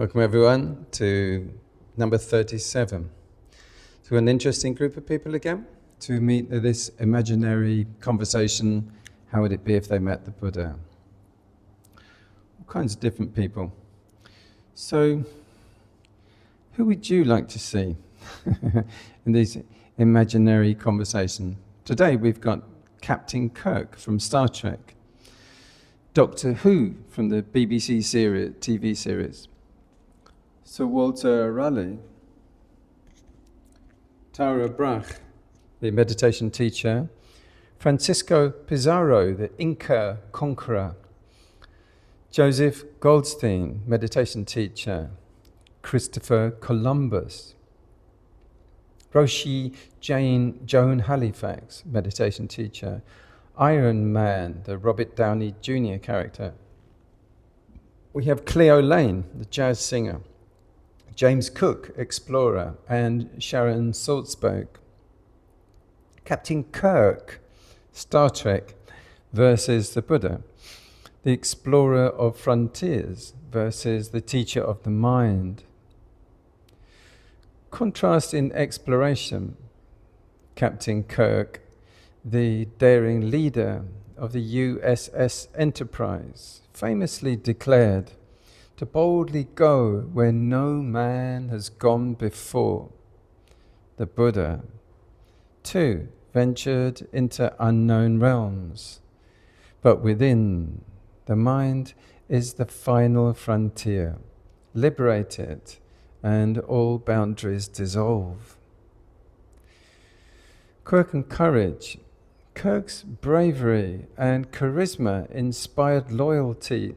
Welcome everyone to number 37. To an interesting group of people again, to meet this imaginary conversation. How would it be if they met the Buddha? All kinds of different people. So, who would you like to see in this imaginary conversation? Today we've got Captain Kirk from Star Trek, Doctor Who from the BBC TV series, Sir Walter Raleigh, Tara Brach, the meditation teacher, Francisco Pizarro, the Inca conqueror, Joseph Goldstein, meditation teacher, Christopher Columbus, Roshi Joan Halifax, meditation teacher, Iron Man, the Robert Downey Jr. character. We have Cleo Laine, the jazz singer, James Cook, explorer, and Sharon Salzberg. Captain Kirk, Star Trek, versus the Buddha, the explorer of frontiers versus the teacher of the mind. Contrast in exploration, Captain Kirk, the daring leader of the USS Enterprise, famously declared to boldly go where no man has gone before. The Buddha, too, ventured into unknown realms, but within, the mind is the final frontier, liberated, and all boundaries dissolve. Quirk and courage. Kirk's bravery and charisma inspired loyalty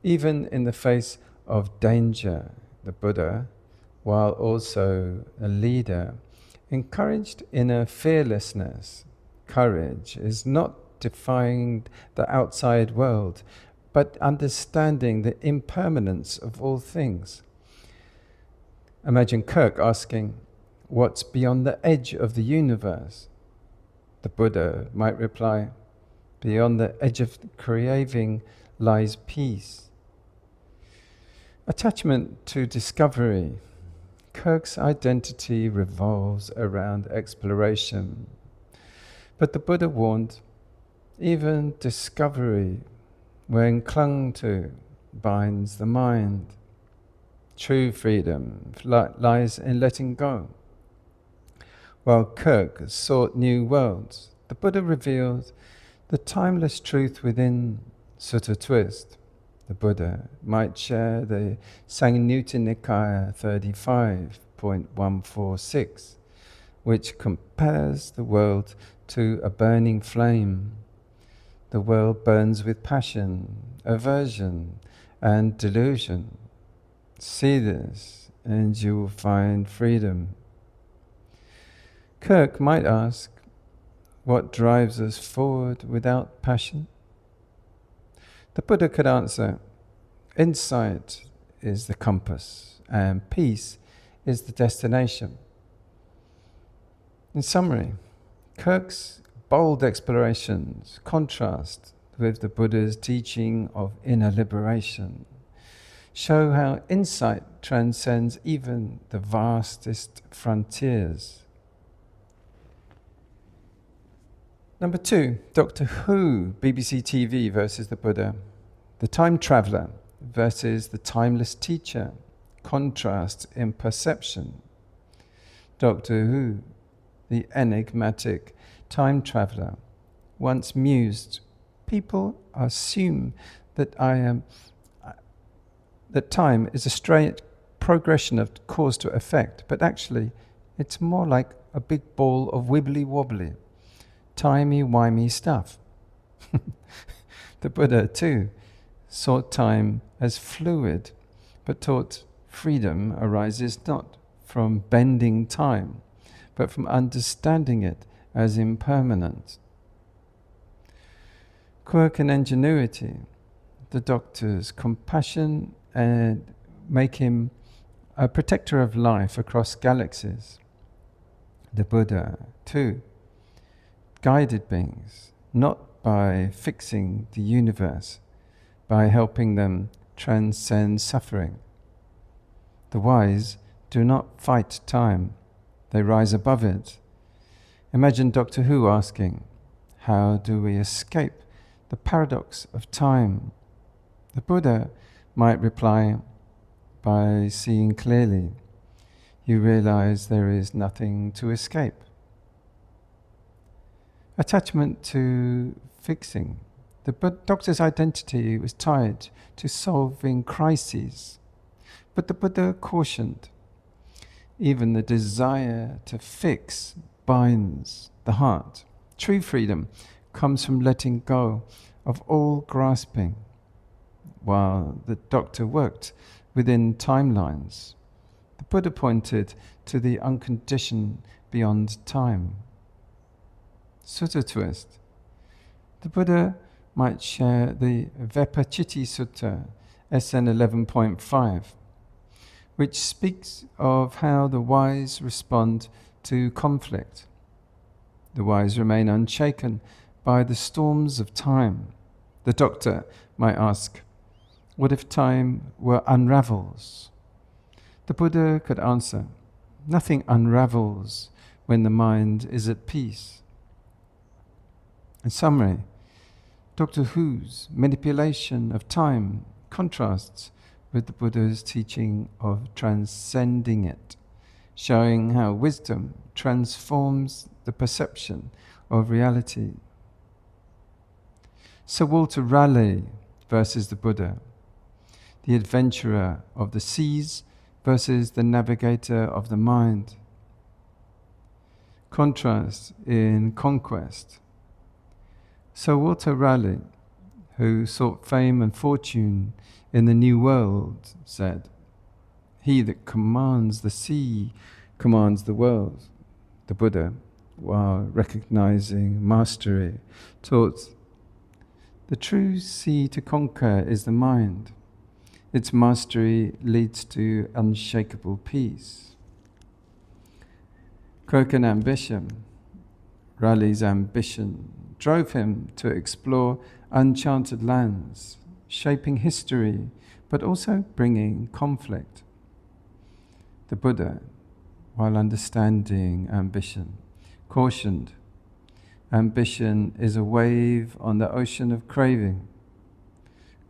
even in the face of danger. The Buddha, while also a leader, encouraged inner fearlessness. Courage is not defying the outside world, but understanding the impermanence of all things. Imagine Kirk asking, "What's beyond the edge of the universe?" The Buddha might reply, "Beyond the edge of craving lies peace." Attachment to discovery. Kirk's identity revolves around exploration. But the Buddha warned, even discovery, when clung to, binds the mind. True freedom lies in letting go. While Kirk sought new worlds, the Buddha revealed the timeless truth within Sutta Twist. The Buddha might share the Samyutta Nikaya 35.146, which compares the world to a burning flame. The world burns with passion, aversion, and delusion. See this, and you will find freedom. Kirk might ask, what drives us forward without passion? The Buddha could answer, insight is the compass, and peace is the destination. In summary, Kirk's bold explorations contrast with the Buddha's teaching of inner liberation, show how insight transcends even the vastest frontiers. Number 2, Doctor Who, BBC TV versus the Buddha. The time traveller versus the timeless teacher. Contrast in perception. Doctor Who, the enigmatic time traveller, once mused, people assume that that time is a straight progression of cause to effect, but actually it's more like a big ball of wibbly-wobbly, timey-wimey stuff. The Buddha, too, saw time as fluid, but taught freedom arises not from bending time, but from understanding it as impermanent. Quirk and ingenuity. The Doctor's compassion and make him a protector of life across galaxies. The Buddha, too, guided beings, not by fixing the universe, by helping them transcend suffering. The wise do not fight time. They rise above it. Imagine Doctor Who asking, how do we escape the paradox of time? The Buddha might reply by seeing clearly. You realize there is nothing to escape. Attachment to fixing. The doctor's identity was tied to solving crises. But the Buddha cautioned, even the desire to fix binds the heart. True freedom comes from letting go of all grasping, while the doctor worked within timelines. The Buddha pointed to the unconditioned beyond time. Sutta twist. The Buddha might share the Vipachitti Sutta, SN 11.5, which speaks of how the wise respond to conflict. The wise remain unshaken by the storms of time. The doctor might ask, what if time were unravels? The Buddha could answer, nothing unravels when the mind is at peace. In summary, Doctor Who's manipulation of time contrasts with the Buddha's teaching of transcending it, showing how wisdom transforms the perception of reality. Sir Walter Raleigh versus the Buddha, the adventurer of the seas versus the navigator of the mind. Contrast in Conquest. Sir Walter Raleigh, who sought fame and fortune in the New World, said, he that commands the sea commands the world. The Buddha, while recognizing mastery, taught, the true sea to conquer is the mind. Its mastery leads to unshakable peace. Kirk and ambition. Raleigh's ambition drove him to explore uncharted lands, shaping history, but also bringing conflict. The Buddha, while understanding ambition, cautioned, ambition is a wave on the ocean of craving.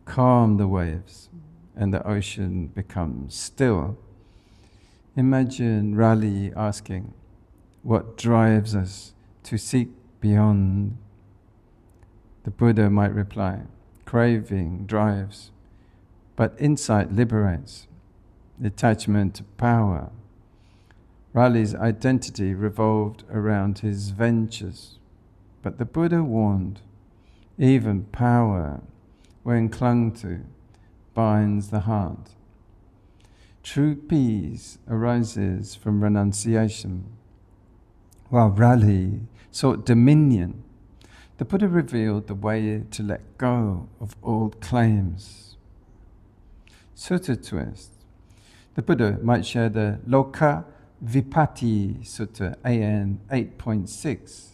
Calm the waves, and the ocean becomes still. Imagine Raleigh asking, what drives us to seek beyond? The Buddha might reply, craving drives, but insight liberates. Attachment to power. Raleigh's identity revolved around his ventures, but the Buddha warned, even power, when clung to, binds the heart. True peace arises from renunciation. While Raleigh sought dominion, the Buddha revealed the way to let go of old claims. Sutta twist. The Buddha might share the Loka Vipatti Sutta, AN 8.6,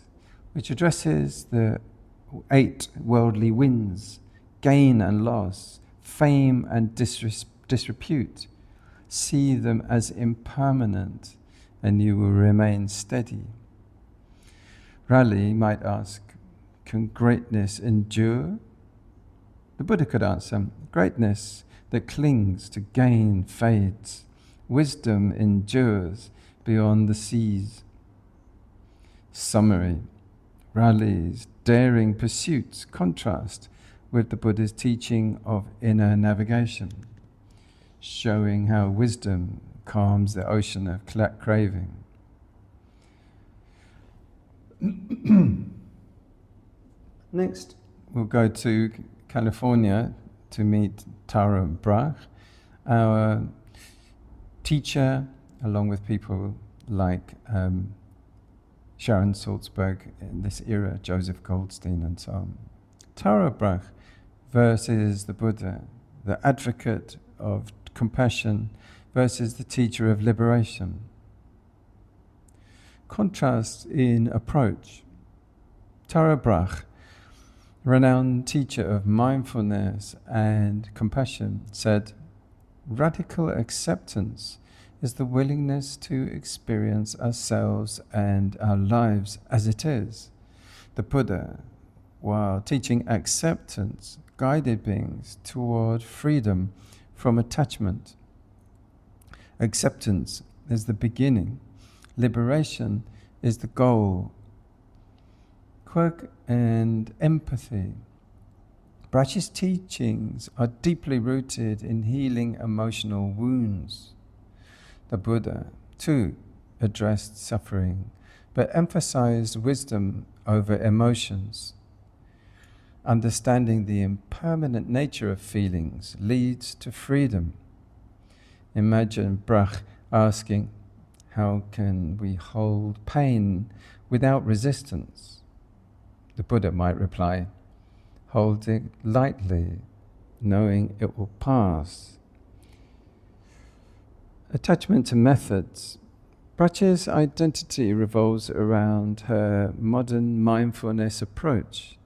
which addresses the 8 worldly winds, gain and loss, fame and disrepute. See them as impermanent, and you will remain steady. Raleigh might ask, can greatness endure? The Buddha could answer, greatness that clings to gain fades. Wisdom endures beyond the seas. Summary. Raleigh's daring pursuits contrast with the Buddha's teaching of inner navigation, showing how wisdom calms the ocean of craving. Next, we'll go to California to meet Tara Brach, our teacher, along with people like Sharon Salzberg in this era, Joseph Goldstein and so on. Tara Brach versus the Buddha, the advocate of compassion versus the teacher of liberation. Contrast in approach. Tara Brach, renowned teacher of mindfulness and compassion, said, radical acceptance is the willingness to experience ourselves and our lives as it is. The Buddha, while teaching acceptance, guided beings toward freedom from attachment. Acceptance is the beginning. Liberation is the goal. Quirk and empathy. Brach's teachings are deeply rooted in healing emotional wounds. The Buddha, too, addressed suffering, but emphasized wisdom over emotions. Understanding the impermanent nature of feelings leads to freedom. Imagine Brach asking, how can we hold pain without resistance? The Buddha might reply, hold it lightly, knowing it will pass. Attachment to methods. Brach's identity revolves around her modern mindfulness approach.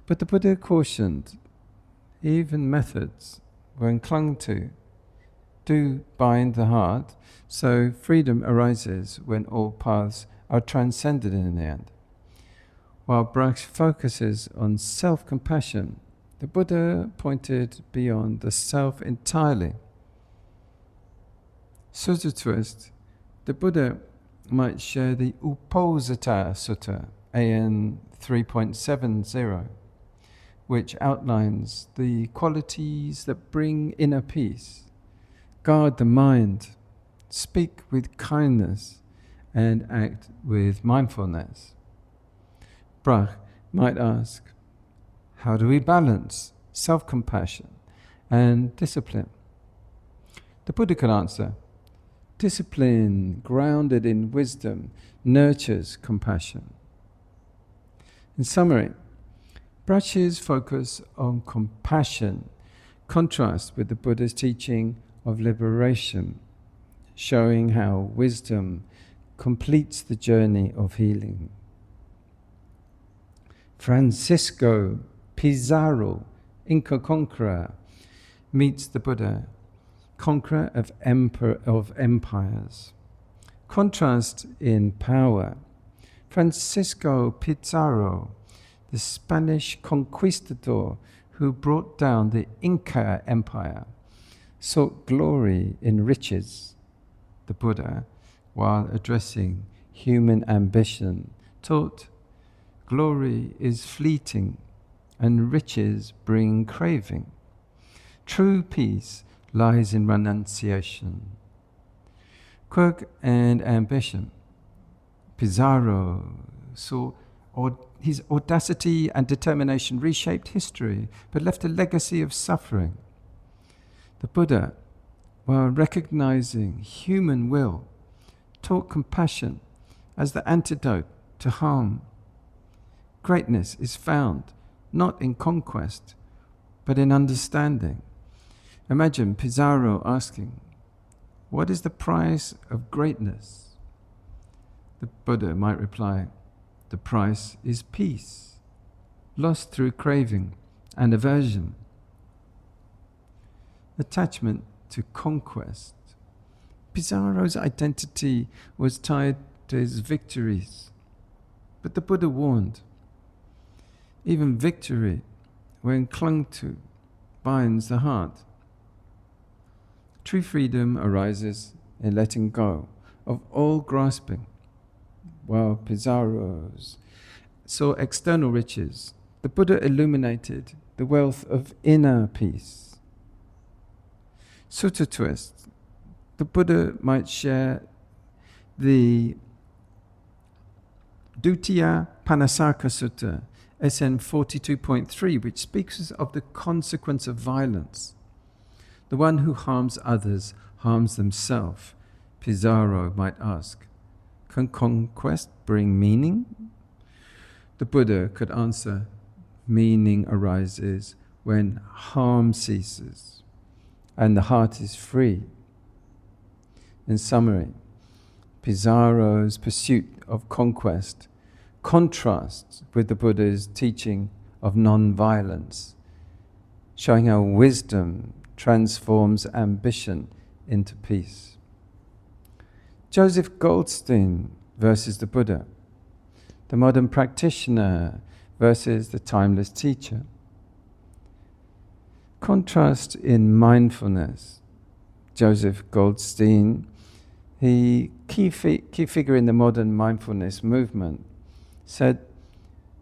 But the Buddha cautioned, even methods, when clung to, do bind the heart, so freedom arises when all paths are transcended in the end. While Brach focuses on self-compassion, the Buddha pointed beyond the self entirely. Sutta twist, the Buddha might share the Uposatha Sutta, AN 3.70, which outlines the qualities that bring inner peace. Guard the mind, speak with kindness, and act with mindfulness. Brach might ask, how do we balance self-compassion and discipline? The Buddha can answer, discipline grounded in wisdom nurtures compassion. In summary, Brach's focus on compassion contrasts with the Buddha's teaching of liberation, showing how wisdom completes the journey of healing. Francisco Pizarro, Inca conqueror, meets the Buddha, conqueror of empires. Contrast in power. Francisco Pizarro, the Spanish conquistador who brought down the Inca Empire, sought glory in riches. The Buddha, while addressing human ambition, taught glory is fleeting and riches bring craving. True peace lies in renunciation. Kirk and ambition. Pizarro saw his audacity and determination reshaped history, but left a legacy of suffering. The Buddha, while recognizing human will, taught compassion as the antidote to harm. Greatness is found not in conquest, but in understanding. Imagine Pizarro asking, what is the price of greatness? The Buddha might reply, the price is peace, lost through craving and aversion. Attachment to conquest. Pizarro's identity was tied to his victories, but the Buddha warned, even victory, when clung to, binds the heart. True freedom arises in letting go of all grasping. While Pizarro saw external riches, the Buddha illuminated the wealth of inner peace. Sutta twist. The Buddha might share the Dutiya Panasaka Sutta, SN 42.3, which speaks of the consequence of violence. The one who harms others harms themselves. Pizarro might ask, can conquest bring meaning? The Buddha could answer, meaning arises when harm ceases and the heart is free. In summary, Pizarro's pursuit of conquest contrasts with the Buddha's teaching of non-violence, showing how wisdom transforms ambition into peace. Joseph Goldstein versus the Buddha. The modern practitioner versus the timeless teacher. Contrast in mindfulness. Joseph Goldstein, he key figure in the modern mindfulness movement, said,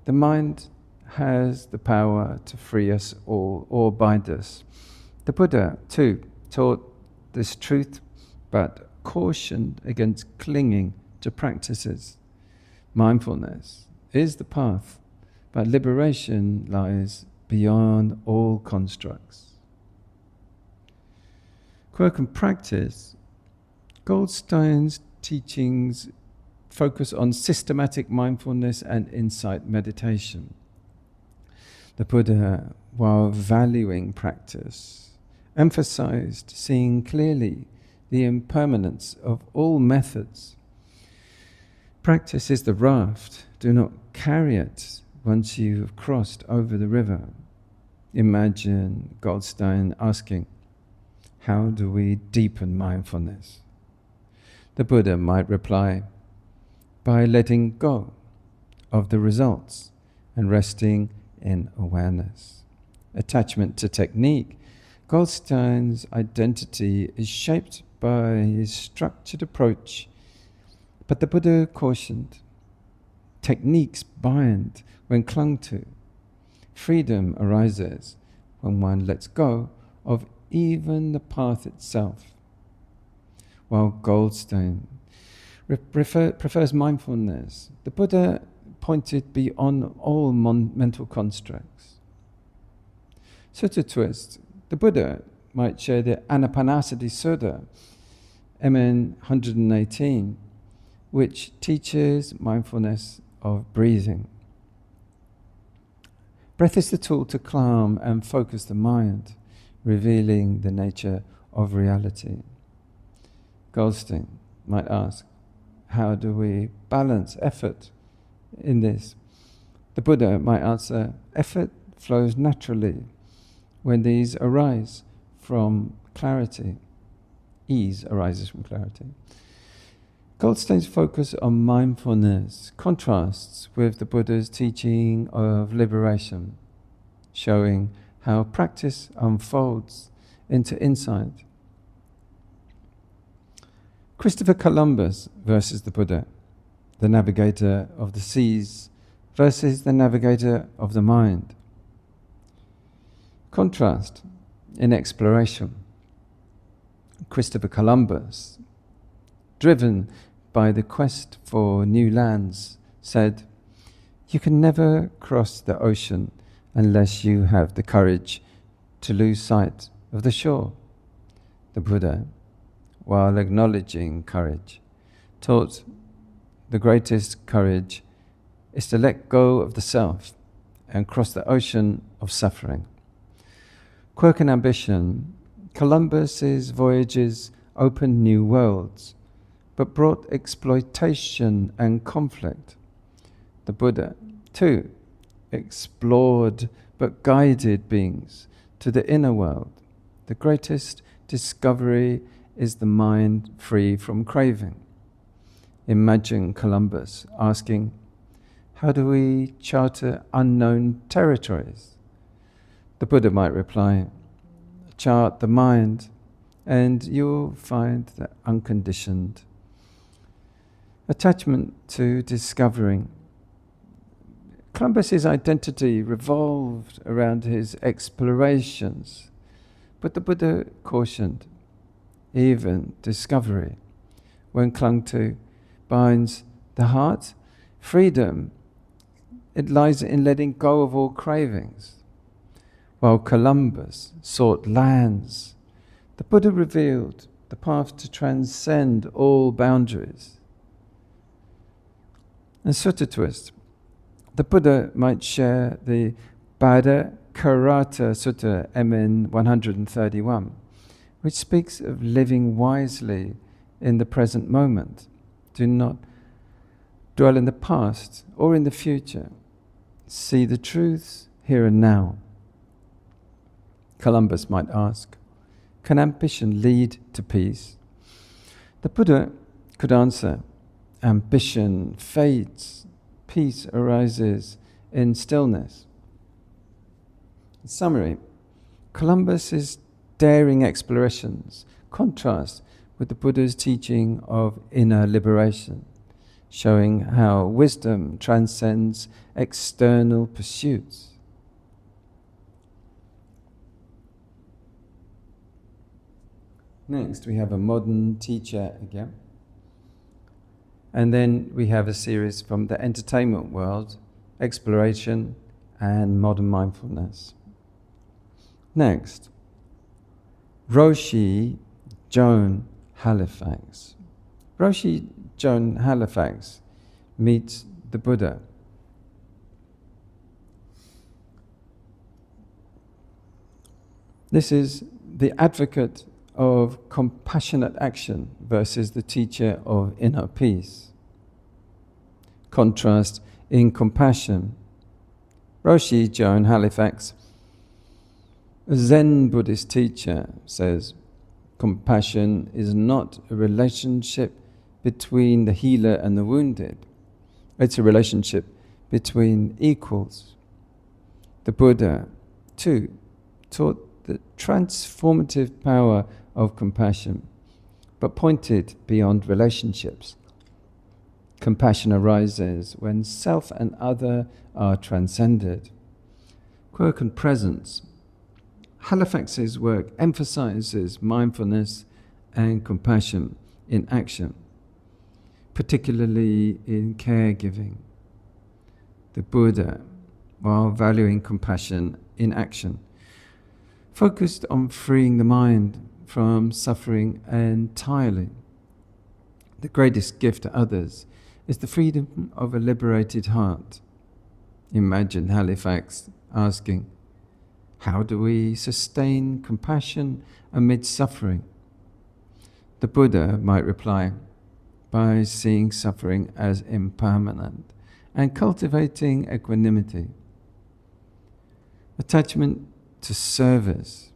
the mind has the power to free us all or bind us. The Buddha, too, taught this truth, but cautioned against clinging to practices. Mindfulness is the path, but liberation lies beyond all constructs. Quirk and practice. Goldstein's teachings focus on systematic mindfulness and insight meditation. The Buddha, while valuing practice, emphasized seeing clearly the impermanence of all methods. Practice is the raft. Do not carry it once you have crossed over the river. Imagine Goldstein asking, how do we deepen mindfulness? The Buddha might reply, by letting go of the results and resting in awareness. Attachment to technique. Goldstein's identity is shaped by his structured approach, but the Buddha cautioned, techniques bind when clung to. Freedom arises when one lets go of even the path itself. While Goldstein prefers mindfulness, the Buddha pointed beyond all mental constructs. Sutta twist. The Buddha might share the Anapanasati Sutta, MN 118, which teaches mindfulness of breathing. Breath is the tool to calm and focus the mind, revealing the nature of reality. Goldstein might ask, how do we balance effort in this? The Buddha might answer, effort flows naturally when these arise from clarity. Ease arises from clarity. Goldstein's focus on mindfulness contrasts with the Buddha's teaching of liberation, showing how practice unfolds into insight. Christopher Columbus versus the Buddha, the navigator of the seas versus the navigator of the mind. Contrast in exploration. Christopher Columbus, driven by the quest for new lands, said, you can never cross the ocean unless you have the courage to lose sight of the shore. The Buddha, while acknowledging courage, taught the greatest courage is to let go of the self and cross the ocean of suffering. Quirk and ambition. Columbus's voyages opened new worlds, but brought exploitation and conflict. The Buddha, too, explored but guided beings to the inner world. The greatest discovery is the mind free from craving. Imagine Columbus asking, how do we charter unknown territories? The Buddha might reply, chart the mind and you'll find the unconditioned. Attachment to discovering. Columbus's identity revolved around his explorations, but the Buddha cautioned, even discovery, when clung to, binds the heart. Freedom, it lies in letting go of all cravings. While Columbus sought lands, the Buddha revealed the path to transcend all boundaries. And Sutta twist. The Buddha might share the Bada Karata Sutta MN 131, which speaks of living wisely in the present moment. Do not dwell in the past or in the future. See the truths here and now. Columbus might ask, can ambition lead to peace? The Buddha could answer, ambition fades, peace arises in stillness. In summary, Columbus's daring explorations contrast with the Buddha's teaching of inner liberation, showing how wisdom transcends external pursuits. Next, we have a modern teacher again. And then we have a series from the entertainment world, exploration and modern mindfulness. Next, Roshi Joan Halifax. Roshi Joan Halifax meets the Buddha. This is the advocate of compassionate action versus the teacher of inner peace. Contrast in compassion. Roshi Joan Halifax, a Zen Buddhist teacher, says, compassion is not a relationship between the healer and the wounded. It's a relationship between equals. The Buddha, too, taught the transformative power of compassion, but pointed beyond relationships. Compassion arises when self and other are transcended. Quirk and presence. Halifax's work emphasizes mindfulness and compassion in action, particularly in caregiving. The Buddha, while valuing compassion in action, focused on freeing the mind from suffering entirely. The greatest gift to others is the freedom of a liberated heart. Imagine Halifax asking, how do we sustain compassion amid suffering? The Buddha might reply, by seeing suffering as impermanent and cultivating equanimity. Attachment to service.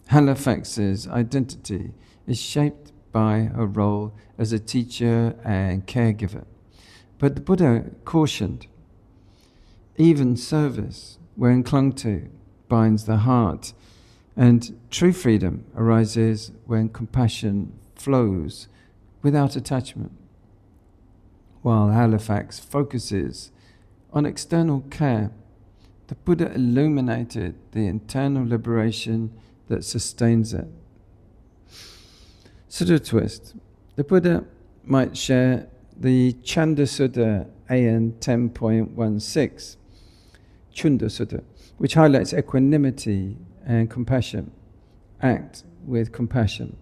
Halifax's identity is shaped by her role as a teacher and caregiver. But the Buddha cautioned, even service, when clung to, binds the heart, and true freedom arises when compassion flows without attachment. While Halifax focuses on external care, the Buddha illuminated the internal liberation that sustains it. Sutta twist. The Buddha might share the Chanda Sutta AN 10.16, Chunda Sutta, which highlights equanimity and compassion. Act with compassion.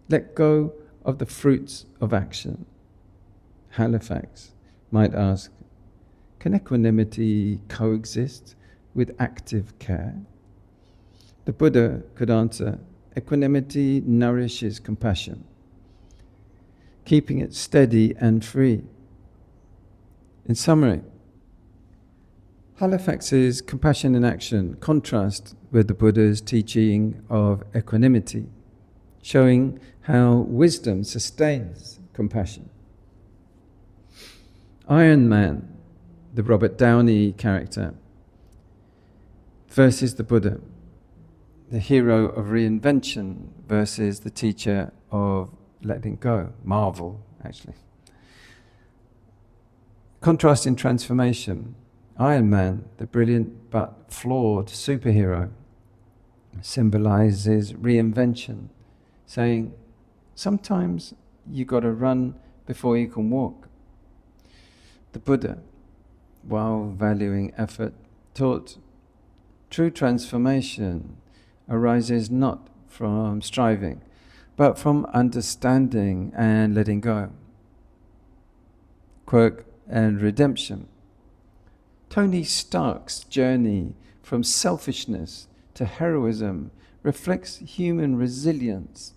Let go of the fruits of action. Halifax might ask, can equanimity coexist with active care? The Buddha could answer, equanimity nourishes compassion, keeping it steady and free. In summary, Halifax's compassion in action contrasts with the Buddha's teaching of equanimity, showing how wisdom sustains compassion. Iron Man, the Robert Downey character, versus the Buddha, the hero of Reinvention versus the teacher of letting go, Marvel, actually. Contrast in transformation. Iron Man, the brilliant but flawed superhero, symbolizes reinvention, saying, sometimes you got to run before you can walk. The Buddha, while valuing effort, taught true transformation arises not from striving, but from understanding and letting go. Quirk and redemption. Tony Stark's journey from selfishness to heroism reflects human resilience.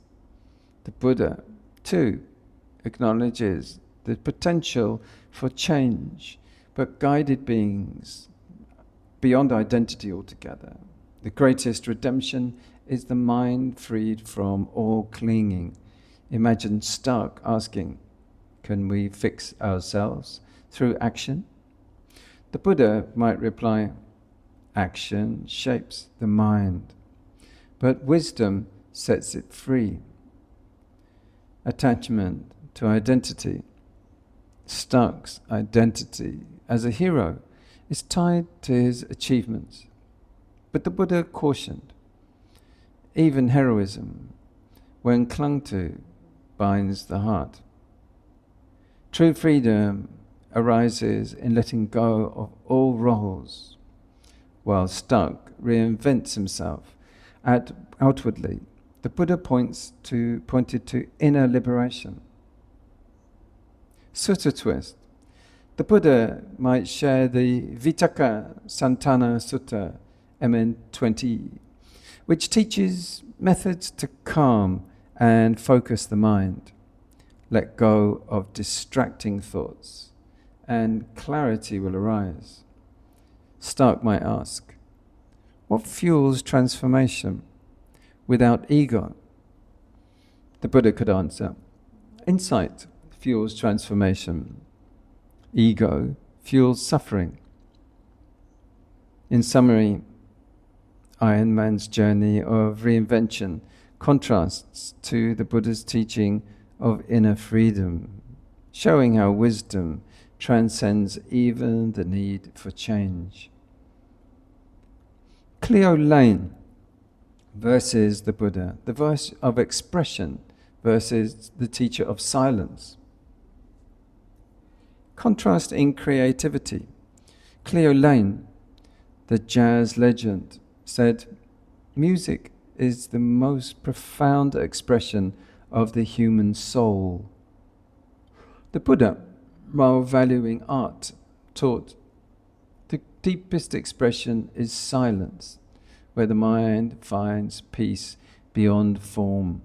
The Buddha, too, acknowledges the potential for change, but guided beings beyond identity altogether. The greatest redemption is the mind freed from all clinging. Imagine Stark asking, Can we fix ourselves through action? The Buddha might reply, action shapes the mind, but wisdom sets it free. Attachment to identity. Stark's identity as a hero is tied to his achievements. But the Buddha cautioned, even heroism, when clung to, binds the heart. True freedom arises in letting go of all roles, while Stark reinvents himself outwardly. The Buddha pointed to inner liberation. Sutta twist. The Buddha might share the Vitakka Santana Sutta, MN 20, which teaches methods to calm and focus the mind, let go of distracting thoughts, and clarity will arise. Stark might ask, what fuels transformation without ego? The Buddha could answer, insight fuels transformation. Ego fuels suffering. In summary, Iron Man's journey of reinvention contrasts to the Buddha's teaching of inner freedom, showing how wisdom transcends even the need for change. Cleo Laine versus the Buddha, the voice of expression versus the teacher of silence. Contrast in creativity. Cleo Laine, the jazz legend, said, music is the most profound expression of the human soul. The Buddha, while valuing art, taught the deepest expression is silence, where the mind finds peace beyond form.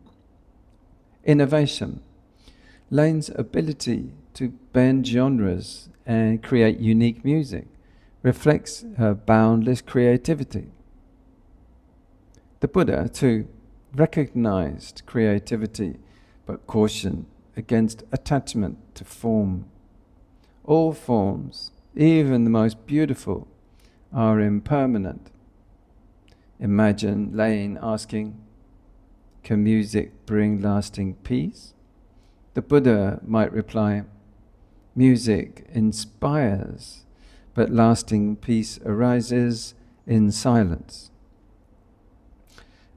Innovation. Laine's ability to bend genres and create unique music reflects her boundless creativity. The Buddha, too, recognized creativity, but cautioned against attachment to form. All forms, even the most beautiful, are impermanent. Imagine Laine asking, can music bring lasting peace? The Buddha might reply, music inspires, but lasting peace arises in silence.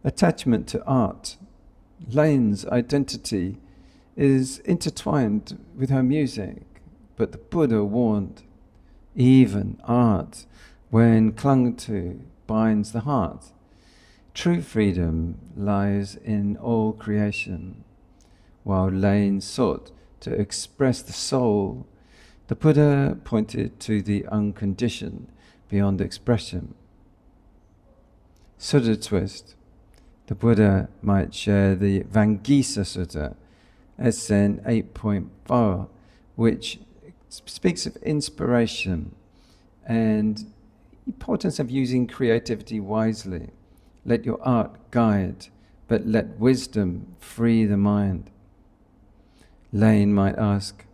Attachment to art. Laine's identity is intertwined with her music, but the Buddha warned, even art, when clung to, binds the heart. True freedom lies in all creation. While Laine sought to express the soul, the Buddha pointed to the unconditioned beyond expression. Sutta twist. The Buddha might share the Vangisa Sutta, SN 8.4, which speaks of inspiration and importance of using creativity wisely. Let your art guide, but let wisdom free the mind. Laine might ask,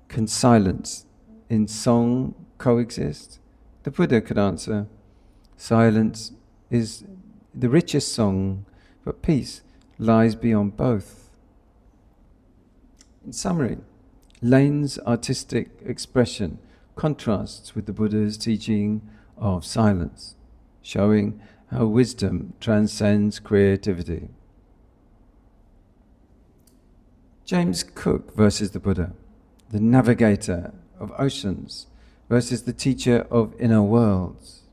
can silence in song coexist? The Buddha could answer, silence is the richest song, but peace lies beyond both. In summary, Laine's artistic expression contrasts with the Buddha's teaching of silence, showing how wisdom transcends creativity. James Cook versus the Buddha, the navigator of oceans versus the teacher of inner worlds.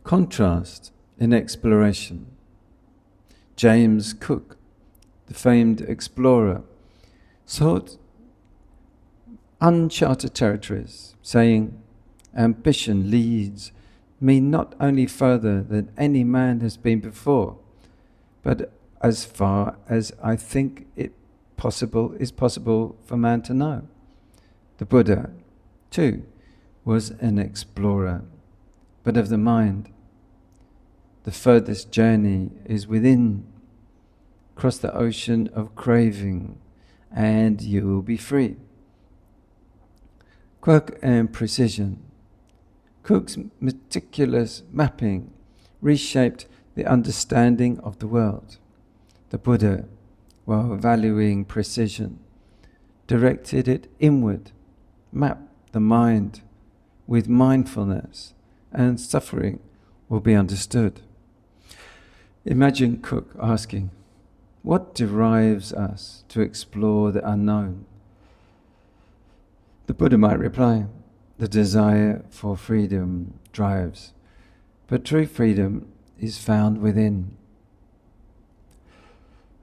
Contrast in exploration. James Cook, the famed explorer, sought uncharted territories, saying, ambition leads me not only further than any man has been before, but as far as I think it is possible for man to know. The Buddha, too, was an explorer, but of the mind. The furthest journey is within, across the ocean of craving, and you will be free. Quirk and precision. Cook's meticulous mapping reshaped the understanding of the world. The Buddha, while valuing precision, directed it inward, mapped the mind with mindfulness, and suffering will be understood. Imagine Cook asking, what drives us to explore the unknown? The Buddha might reply, the desire for freedom drives, but true freedom is found within.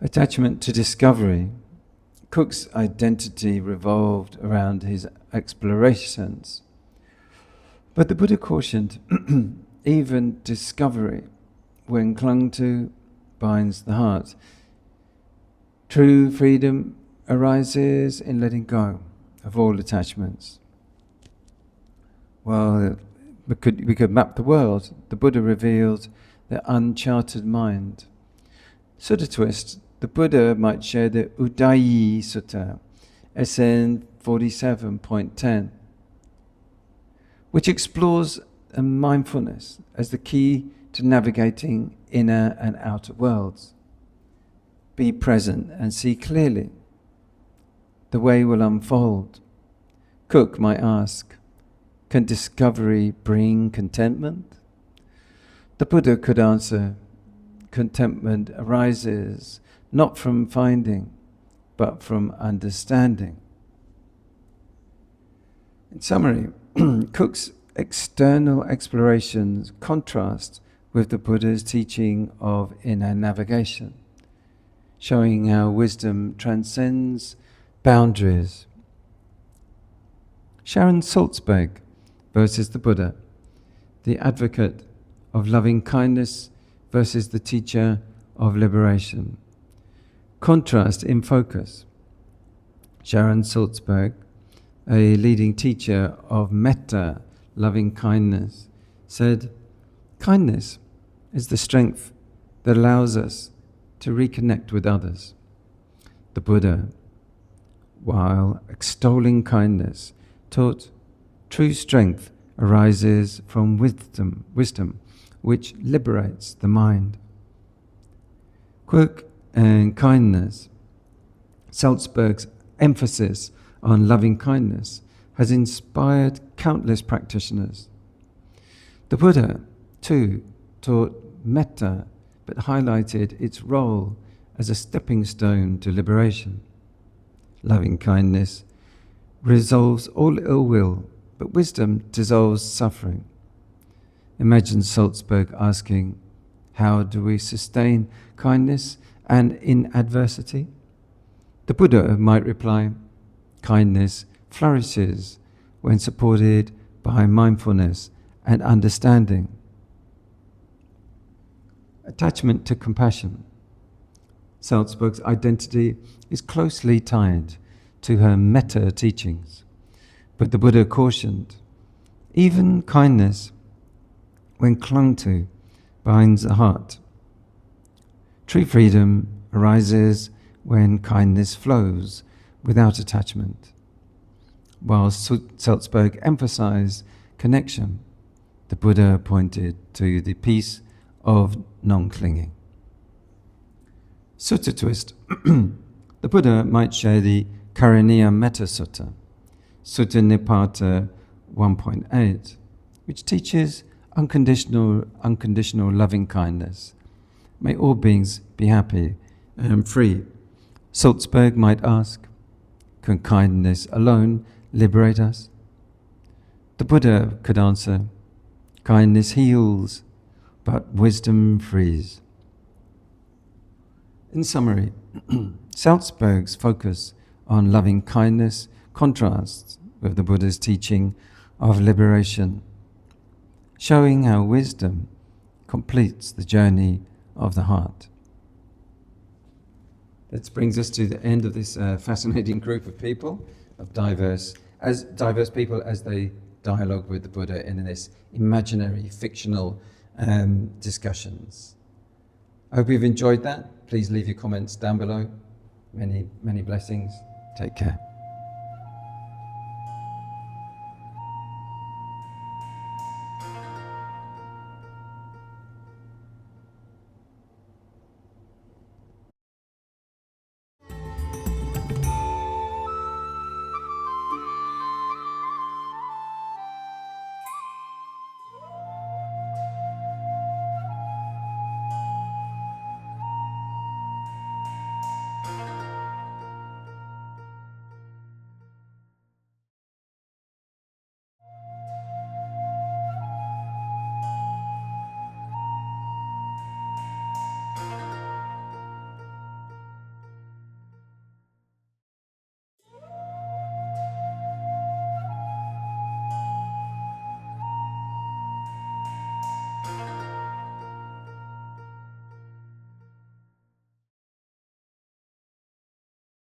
Attachment to discovery. Cook's identity revolved around his explorations. But the Buddha cautioned, even discovery, when clung to, binds the heart. True freedom arises in letting go of all attachments. Well, we could map the world. The Buddha revealed the uncharted mind. Sutta twist, the Buddha might share the Udayi Sutta, SN 47.10, which explores mindfulness as the key to navigating inner and outer worlds. Be present and see clearly. The way will unfold. Cook might ask, can discovery bring contentment? The Buddha could answer, contentment arises not from finding, but from understanding. In summary, Cook's external explorations contrast with the Buddha's teaching of inner navigation, showing how wisdom transcends boundaries. Sharon Salzberg versus the Buddha, the advocate of loving kindness versus the teacher of liberation. Contrast in focus. Sharon Salzberg, a leading teacher of metta, loving kindness, said, kindness is the strength that allows us to reconnect with others. The Buddha, while extolling kindness, taught true strength arises from wisdom which liberates the mind. Quirk and kindness. Salzberg's emphasis on loving kindness has inspired countless practitioners. The Buddha, too, taught metta, but highlighted its role as a stepping stone to liberation. Loving kindness resolves all ill will, but wisdom dissolves suffering. Imagine Salzberg asking, how do we sustain kindness and in adversity? The Buddha might reply, kindness flourishes when supported by mindfulness and understanding. Attachment to compassion. Salzberg's identity is closely tied to her metta teachings, but the Buddha cautioned, even kindness, when clung to, binds the heart. True freedom arises when kindness flows without attachment. While Salzberg emphasized connection, the Buddha pointed to the peace of non-clinging. Sutta twist. The Buddha might share the Karaniya Metta Sutta, Sutta Nipata 1.8, which teaches unconditional loving kindness. May all beings be happy and free. Salzberg might ask, can kindness alone liberate us? The Buddha could answer, kindness heals, but wisdom frees. In summary, Salzberg's focus on loving kindness contrasts with the Buddha's teaching of liberation, showing how wisdom completes the journey of the heart. That brings us to the end of this fascinating group of people, of diverse people as they dialogue with the Buddha in this imaginary, fictional discussions. I hope you've enjoyed that. Please leave your comments down below. Many blessings. Take care.